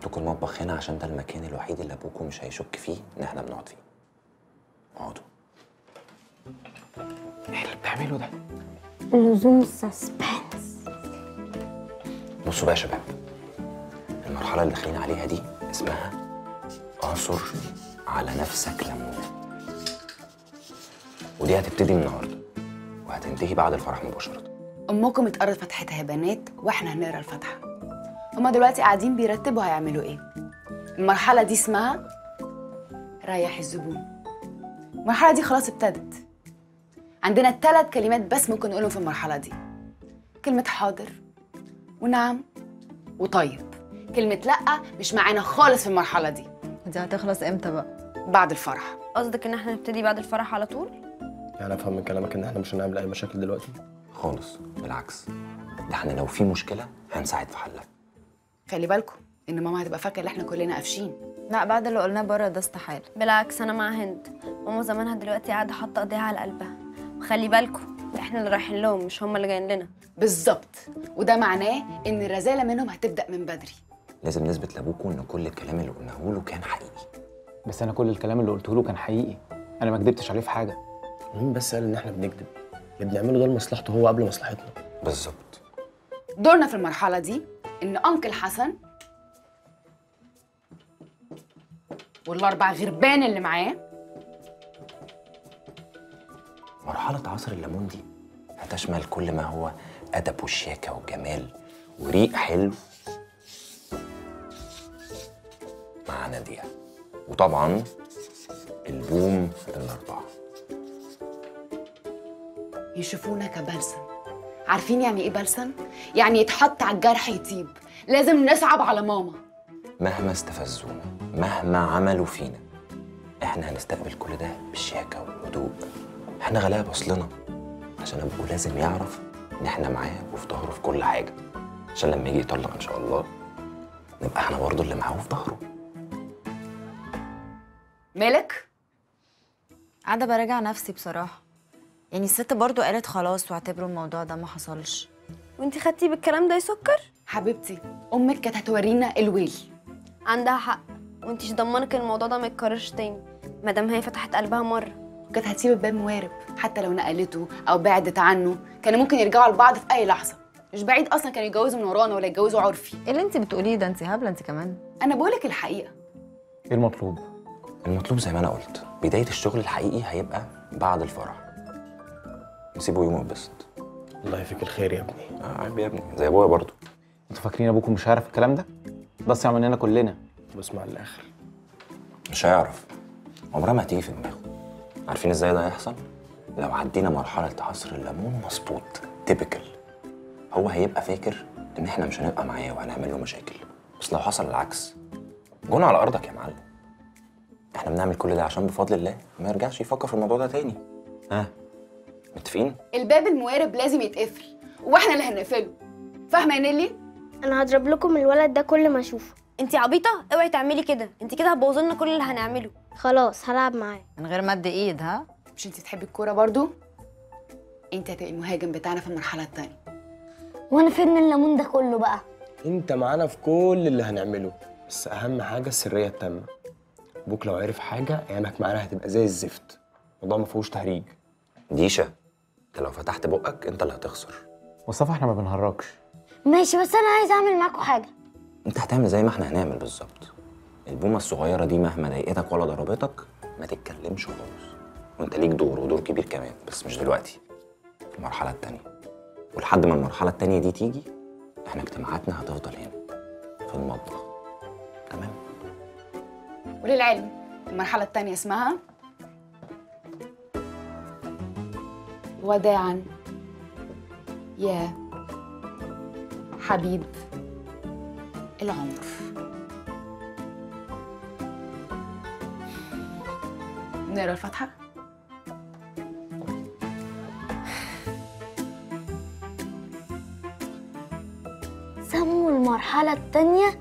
لكم المطبخ هنا عشان ده المكان الوحيد اللي ابوكم مش هيشك فيه ان احنا بنقعد فيه. اقعدوا. ايه اللي بتعمله ده؟ لزوم السسبنس. بصوا بقى يا شباب، المرحلة اللي داخلين عليها دي اسمها اعصر على نفسك ليمونة، ودي هتبتدي من النهارده وهتنتهي بعد الفرح مباشرة. امكم اتقرت فتحتها يا بنات واحنا هنقرا الفاتحه. هما دلوقتي قاعدين بيرتبوا هيعملوا ايه. المرحله دي اسمها ريح الزبون. المرحله دي خلاص ابتدت. عندنا 3 كلمات بس ممكن نقولهم في المرحله دي. كلمه حاضر ونعم وطيب. كلمه لا مش معانا خالص في المرحله دي. دي هتخلص امتى بقى؟ بعد الفرح. قصدك ان احنا نبتدي بعد الفرح على طول؟ يعني افهم من كلامك ان احنا مش هنعمل اي مشاكل دلوقتي؟ خالص، بالعكس، ده احنا لو في مشكلة هنساعد في حلها. خلي بالكم ان ماما هتبقى فاكره ان احنا كلنا قافشين. لا بعد اللي قلناه بره ده استحاله. بالعكس انا مع هند. ماما زمانها دلوقتي قاعده حاطه ايديها على قلبها. وخلي بالكم احنا اللي رايحين لهم مش هم اللي جايين لنا. بالظبط، وده معناه ان الرزاله منهم هتبدا من بدري. لازم نثبت لابوكم ان كل الكلام اللي قلناه له كان حقيقي. بس انا كل الكلام اللي قلته له كان حقيقي، انا ما كدبتش عليه في حاجه. مين بس قال ان احنا بنكذب؟ اللي بنعمله ده لمصلحته هو قبل مصلحتنا. بالظبط. دورنا في المرحله دي ان انكل حسن وال4 غربان اللي معاه. مرحلة عصر الليمون دي هتشمل كل ما هو أدب وشياكة وجمال وريق حلو مع نادية، وطبعا البوم ال4. يشوفونا كبلسم. عارفين يعني ايه بلسم؟ يعني يتحط على الجرح يطيب. لازم نصعب على ماما. مهما استفزونا، مهما عملوا فينا، احنا هنستقبل كل ده بالشياكة والهدوء. احنا غلابة اصلنا، عشان ابوه لازم يعرف ان احنا معاه وفي ظهره في كل حاجة، عشان لما يجي يطلق ان شاء الله نبقى احنا برضه اللي معاه في ظهره. مالك؟ قاعده براجع نفسي بصراحه. يعني الست برضو قالت خلاص واعتبروا الموضوع ده ما حصلش. وانتي خدتي بالكلام ده يا سكر؟ حبيبتي امك كانت هتورينا الويل. عندها حق. وانتيش ضمنك ان الموضوع ده ما يتكررش تاني مادام هي فتحت قلبها مره. وكانت هتسيب الباب موارب. حتى لو نقلته او بعدت عنه كانوا ممكن يرجعوا لبعض في اي لحظه. مش بعيد اصلا كانوا يتجوزوا من ورانا ولا يتجوزوا عرفي. ايه اللي انت بتقوليه ده؟ انت هبله انت كمان. انا بقولك الحقيقه. ايه المطلوب؟ المطلوب زي ما انا قلت، بداية الشغل الحقيقي هيبقى بعد الفرح. نسيبه يوم ويتبسط. الله يفيك الخير يا ابني. عيب يا ابني، زي ابويا برضه. انتوا فاكرين ابوكم مش هيعرف الكلام ده؟ ده صيع مننا كلنا. بسمع الاخر. مش هيعرف، عمرها ما هتيجي في دماغه. عارفين ازاي ده هيحصل؟ لو عدينا مرحلة عصر الليمون مظبوط تيبيكال، هو هيبقى فاكر ان احنا مش هنبقى معاه وهنعمل له مشاكل. بس لو حصل العكس، جون على ارضك يا معلم. احنا بنعمل كل ده عشان بفضل الله ما يرجعش يفكر في الموضوع ده تاني. ها متفقين؟ الباب الموارب لازم يتقفل واحنا اللي هنقفله. فاهمه يا نيلي؟ انا هضرب لكم الولد ده كل ما اشوفه. انتي عبيطه؟ اوعي تعملي كده. انتي كده هتبوظي لنا كل اللي هنعمله. خلاص هلعب معاه من غير مد ايد ها؟ مش انت تحبي الكوره برضو؟ انت هتبقي المهاجم بتاعنا في المرحله الثانيه. وانا فين الليمون ده كله بقى؟ انت معانا في كل اللي هنعمله، بس اهم حاجه السريه التامه. ابوك لو عرف حاجه ايامك معانا هتبقى زي الزفت. الموضوع ما فيهوش تهريج. ديشا، انت لو فتحت بقك انت اللي هتخسر. مصطفى احنا ما بنهرجش. ماشي بس انا عايز اعمل معاكم حاجه. انت هتعمل زي ما احنا هنعمل بالظبط. البومه الصغيره دي مهما ضايقتك ولا ضربتك ما تتكلمش خالص. وانت ليك دور ودور كبير كمان، بس مش دلوقتي، في المرحله الثانيه. ولحد ما المرحله الثانيه دي تيجي احنا اجتماعاتنا هتفضل هنا في المطبخ. تمام؟ وللعلم المرحله الثانيه اسمها وداعا يا حبيب العمر. نقرا الفاتحه. سموا المرحله التانيه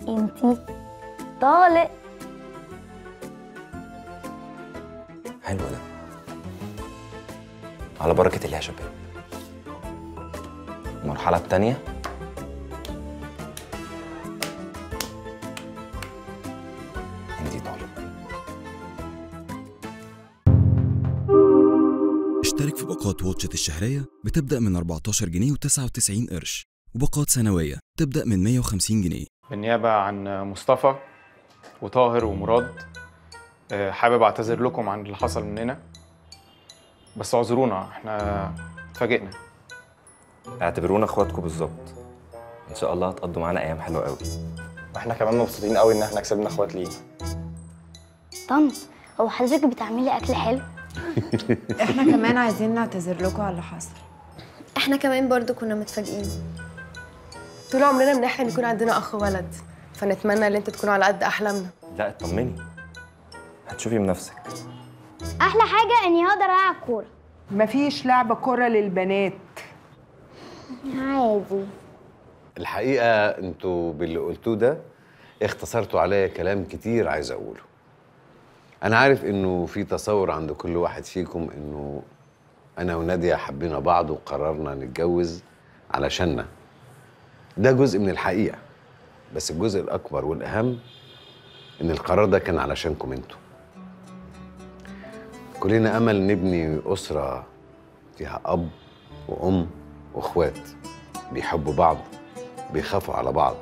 انتي طالق. حلو ده. على بركه الله يا شباب. المرحله الثانيه باقات واتشت الشهرية بتبدأ من 14 جنيه و99 قرش، وباقات سنوية تبدأ من 150 جنيه. بالنيابة عن مصطفى وطاهر ومراد، حابب اعتذر لكم عن اللي حصل مننا، بس اعذرونا احنا اتفاجئنا. اعتبرونا اخواتكم بالظبط، ان شاء الله هتقضوا معانا ايام حلوه قوي. واحنا كمان مبسوطين قوي ان احنا كسبنا اخوات لينا. طنط، هو حضرتك بتعملي اكل حلو؟ احنا كمان عايزين نعتذر لكم على اللي حصل. احنا كمان برضو كنا متفاجئين. طول عمرنا بنحلم يكون عندنا اخ ولد، فنتمنى ان انت تكونوا على قد احلامنا. لا اطمني، هتشوفي بنفسك. احلى حاجه اني اقدر العب كوره. مفيش لعب كوره للبنات. عادي. الحقيقه انتوا باللي قلتوه ده اختصرتوا عليا كلام كتير عايز اقوله. انا عارف انه في تصور عند كل واحد فيكم انه انا وناديه حبينا بعض وقررنا نتجوز علشاننا. ده جزء من الحقيقه، بس الجزء الاكبر والاهم ان القرار ده كان علشانكم انتوا. كلنا امل نبني اسره فيها اب وام واخوات بيحبوا بعض، بيخافوا على بعض،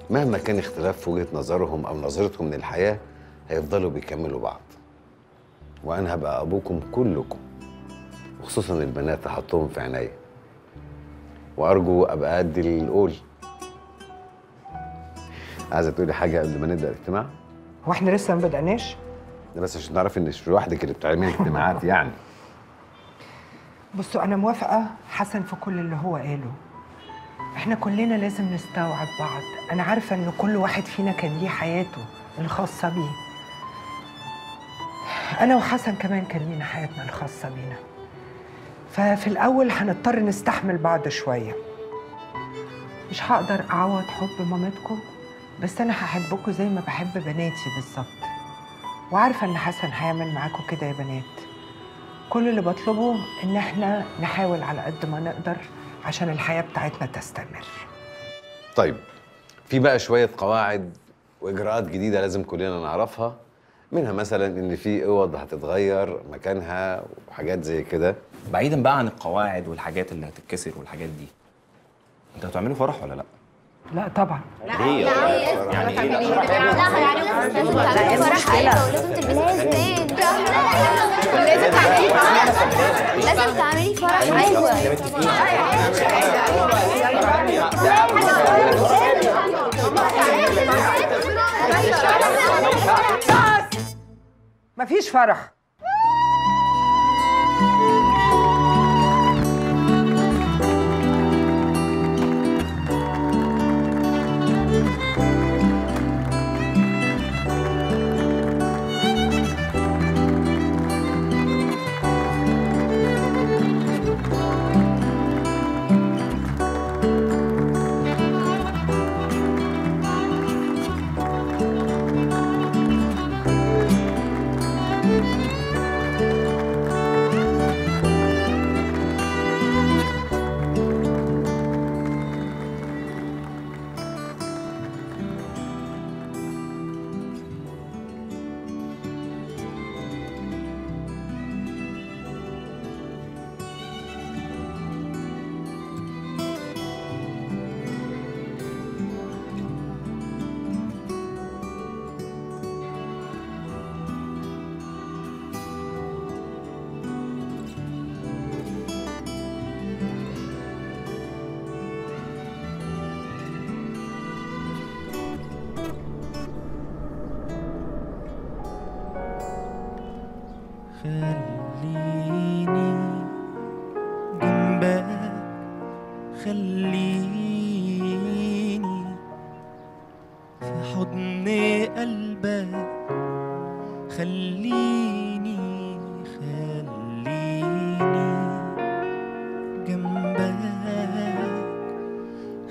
مهما كان اختلاف في وجهه نظرهم او نظرتهم للحياه هيفضلوا بيكملوا بعض. وانا هبقى ابوكم كلكم، وخصوصا البنات هحطهم في عينيا، وارجو ابقى قد القول. عايزه تقولي حاجه قبل ما نبدا الاجتماع؟ هو احنا لسه ما بدأناش؟ ده بس عشان تعرفي ان مش لوحدك اللي بتعملي اجتماعات يعني. بصوا انا موافقه حسن في كل اللي هو قاله. احنا كلنا لازم نستوعب بعض. انا عارفه ان كل واحد فينا كان ليه حياته الخاصه بيه. انا وحسن كمان كان لينا حياتنا الخاصه بينا. ففي الاول هنضطر نستحمل بعض شويه. مش هقدر اعوض حب مامتكم، بس انا هحبكم زي ما بحب بناتي بالظبط. وعارفه ان حسن هيعمل معاكم كده يا بنات. كل اللي بطلبه ان احنا نحاول على قد ما نقدر عشان الحياه بتاعتنا تستمر. طيب، في بقى شويه قواعد واجراءات جديده لازم كلنا نعرفها، منها مثلا ان في اوض هتتغير مكانها وحاجات زي كده. بعيدا بقى عن القواعد والحاجات اللي هتتكسر والحاجات دي، انتوا هتعملوا فرح ولا لا؟ لا طبعا. ليه؟ يعني ايه؟ لا يعني لازم تعملي فرح، ايوه، ولازم تلبسي لازم تعملي فرح، ايوه. مفيش فرح. خليني جنبك، خليني في حضن قلبك، خليني جنبك،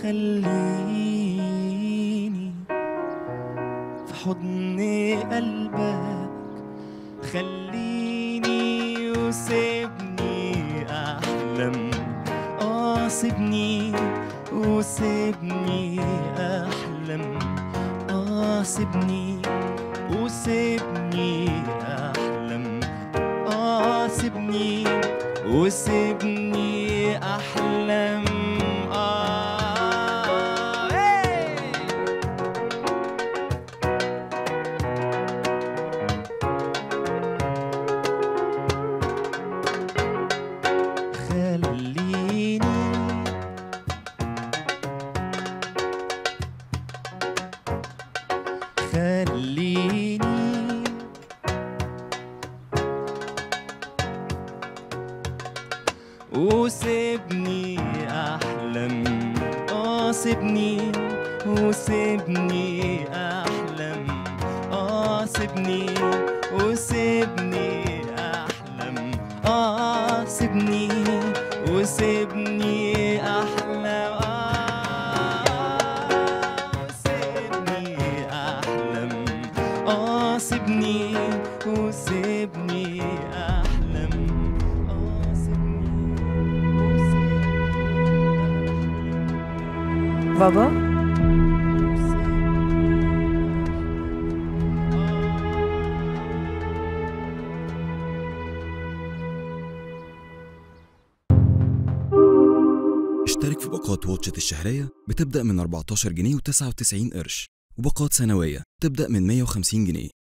خليني في حضن قلبك، خليني وسيبني أحلم، سيبني وسيبني أحلم، سيبني وسيبني أحلم، سيبني وسيبني أحلم خليني وسيبني أحلم سيبني وسيبني أحلم سيبني وسيبني أحلم سيبني وسيبني أحلم وسيبني أحلم سيبني وسيبني أحلم بابا اشترك في باقات واتشت الشهرية بتبدأ من 14 جنيه و99 قرش، وباقات سنوية تبدأ من 150 جنيه.